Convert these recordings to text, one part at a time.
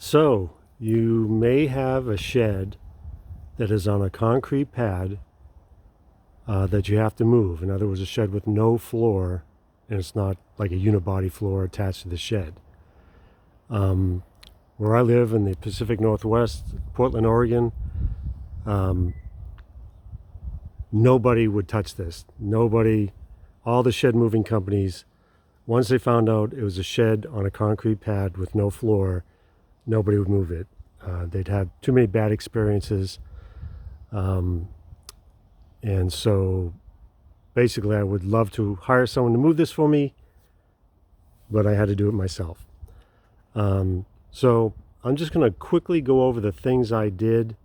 So, you may have a shed that is on a concrete pad that you have to move. In other words, a shed with no floor, and it's not like a unibody floor attached to the shed. Where I live in the Pacific Northwest, Portland, Oregon, nobody would touch this. Nobody, all the shed moving companies, once they found out it was a shed on a concrete pad with no floor, nobody would move it. They'd had too many bad experiences. And so basically, I would love to hire someone to move this for me, but I had to do it myself. So I'm just going to quickly go over the things I did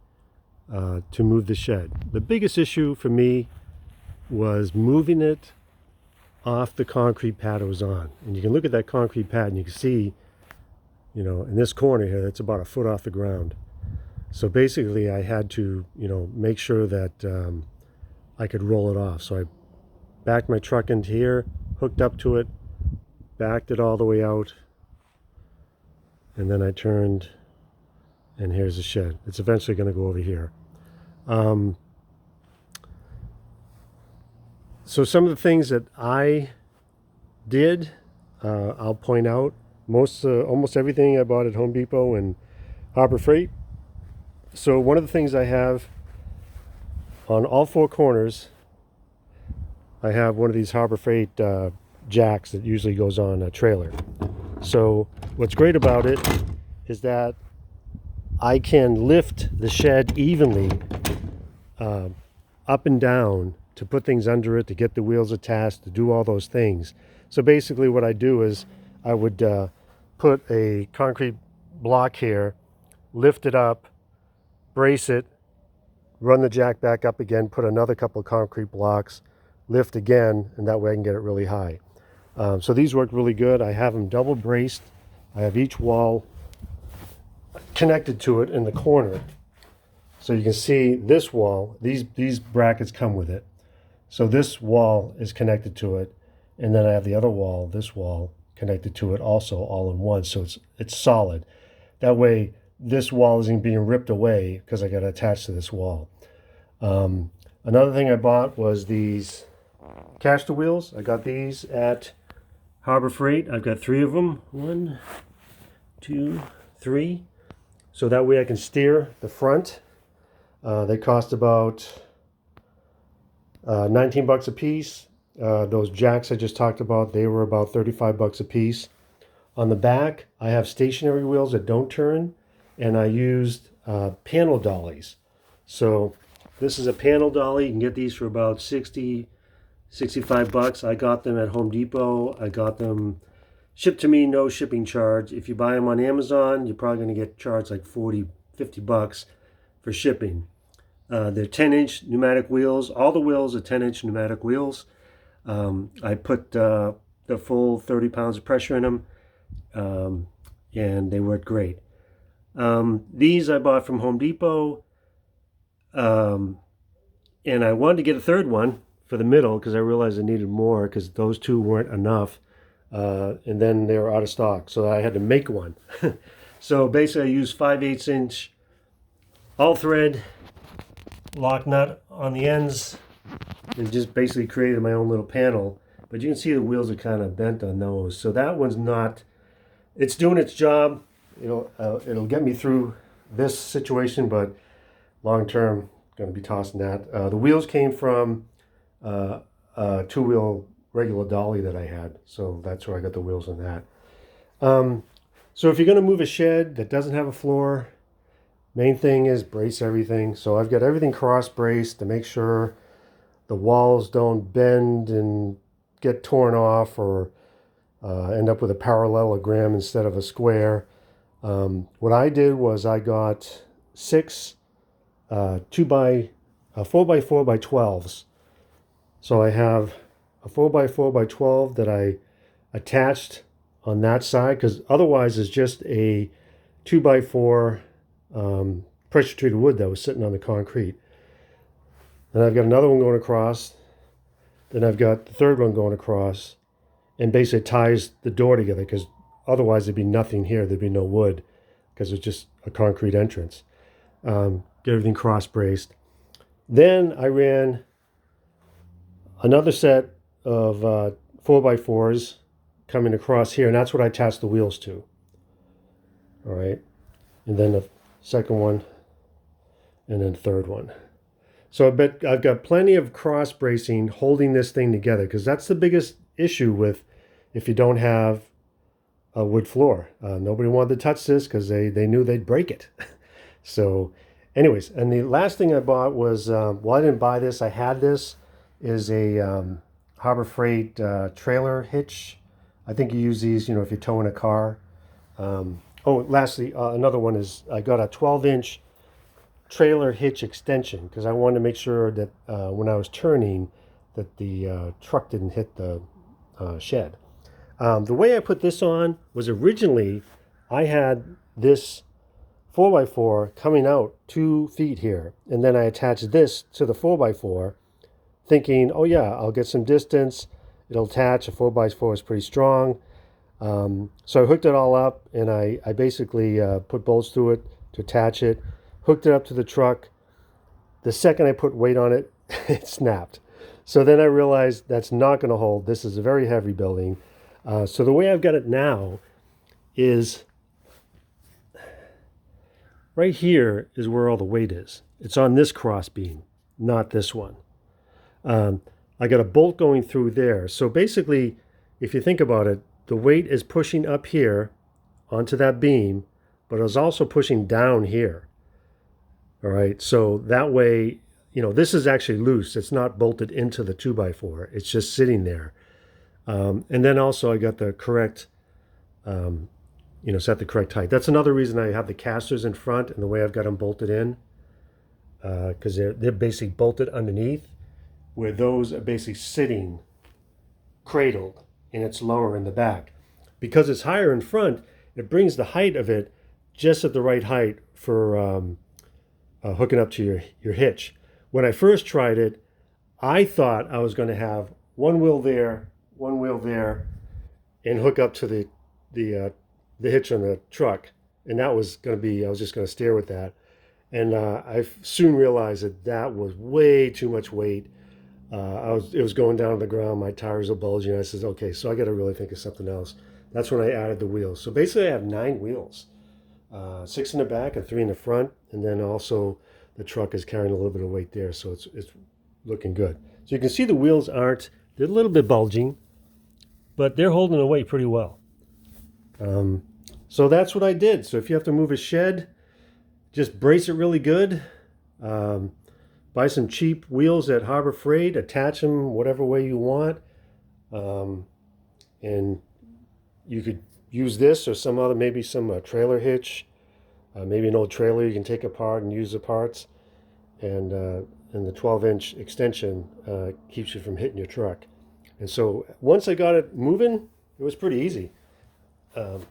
to move the shed. The biggest issue for me was moving it off the concrete pad it was on. And you can look at that concrete pad and you can see, in this corner here, that's about a foot off the ground. So basically I had to, make sure that I could roll it off. So I backed my truck into here, hooked up to it, backed it all the way out, and then I turned, and here's the shed. It's eventually going to go over here. So some of the things that I did, I'll point out. Almost everything I bought at Home Depot and Harbor Freight. So one of the things I have on all four corners, I have one of these Harbor Freight jacks that usually goes on a trailer. So what's great about it is that I can lift the shed evenly up and down to put things under it, to get the wheels attached, to do all those things. So basically what I do is I would put a concrete block here, lift it up, brace it, run the jack back up again, put another couple of concrete blocks, lift again, and that way I can get it really high. So these work really good. I have them double braced. I have each wall connected to it in the corner. So you can see this wall, these brackets come with it. So this wall is connected to it, and then I have the other wall, this wall, connected to it also all in one. So it's solid. That way this wall isn't being ripped away because I got to attach to this wall. Another thing I bought was these caster wheels. I got these at Harbor Freight. I've got 3 of them. 1, 2, 3. So that way I can steer the front. They cost about $19 a piece. Those jacks I just talked about, they were about $35 a piece. On the back, I have stationary wheels that don't turn, and I used panel dollies. So this is a panel dolly. You can get these for about $60, $65. I got them at Home Depot. I got them shipped to me, no shipping charge. If you buy them on Amazon, you're probably going to get charged like $40, $50 for shipping. They're 10-inch pneumatic wheels. All the wheels are 10-inch pneumatic wheels. I put the full 30 pounds of pressure in them, and they work great. These I bought from Home Depot, and I wanted to get a third one for the middle because I realized I needed more because those 2 weren't enough, and then they were out of stock, so I had to make one. So basically I used 5/8 inch all thread lock nut on the ends and just basically created my own little panel. But you can see the wheels are kind of bent on those, so that one's not, it's doing its job. It'll get me through this situation, but long term going to be tossing that. The wheels came from a 2-wheel regular dolly that I had, so that's where I got the wheels on that. So if you're going to move a shed that doesn't have a floor, main thing is brace everything. So I've got everything cross braced to make sure the walls don't bend and get torn off or end up with a parallelogram instead of a square. What I did was I got 6 4x4 by 12s. So I have a 4x4 by 12 that I attached on that side, because otherwise it's just a 2x4 pressure treated wood that was sitting on the concrete. Then I've got another one going across. Then I've got the third one going across, and basically ties the door together, because otherwise there'd be nothing here. There'd be no wood. because it's just a concrete entrance. Get everything cross braced. Then I ran another set of 4x4s coming across here, and that's what I attached the wheels to. All right, and then the second one, and then the third one. So I bet I've got plenty of cross bracing holding this thing together, because that's the biggest issue with if you don't have a wood floor. Nobody wanted to touch this because they knew they'd break it. So anyways, and the last thing I bought was, well, I didn't buy this. I had this, is a Harbor Freight trailer hitch. I think you use these, if you're towing a car. Lastly, another one is I got a 12-inch trailer hitch extension because I wanted to make sure that when I was turning that the truck didn't hit the shed. The way I put this on was originally I had this 4x4 coming out 2 feet here, and then I attached this to the 4x4 thinking, oh yeah, I'll get some distance, it'll attach. A 4x4 is pretty strong. So I hooked it all up, and I basically put bolts through it to attach it, hooked it up to the truck. The second I put weight on it, it snapped. So then I realized that's not going to hold. This is a very heavy building. So the way I've got it now is right here is where all the weight is. It's on this cross beam, not this one. I got a bolt going through there. So basically, if you think about it, the weight is pushing up here onto that beam, but it's also pushing down here. All right, so that way, this is actually loose. It's not bolted into the 2x4. It's just sitting there. And then also I got the correct, set the correct height. That's another reason I have the casters in front and the way I've got them bolted in, because they're basically bolted underneath, where those are basically sitting cradled, and it's lower in the back. Because it's higher in front, it brings the height of it just at the right height for hooking up to your hitch. When I first tried it, I thought I was going to have one wheel there, and hook up to the hitch on the truck, and that was going to be, I was just going to steer with that. And I soon realized that was way too much weight. It was going down to the ground. My tires are bulging. I said, okay, so I got to really think of something else. That's when I added the wheels. So basically I have 9 wheels, 6 in the back and 3 in the front. And then also the truck is carrying a little bit of weight there. So it's looking good. So you can see the wheels they're a little bit bulging, but they're holding the weight pretty well. So that's what I did. So if you have to move a shed, just brace it really good. Buy some cheap wheels at Harbor Freight, attach them whatever way you want. And you could use this or some other, maybe some trailer hitch, maybe an old trailer you can take apart and use the parts. And the 12-inch extension keeps you from hitting your truck. And so once I got it moving, it was pretty easy. And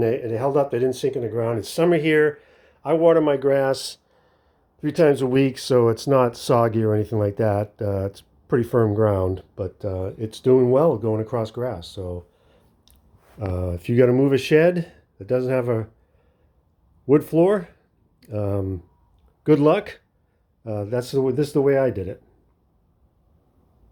they held up, they didn't sink in the ground. It's summer here. I water my grass 3 times a week, so it's not soggy or anything like that. It's pretty firm ground, but it's doing well going across grass. So if you got to move a shed that doesn't have a wood floor, good luck. This is the way I did it.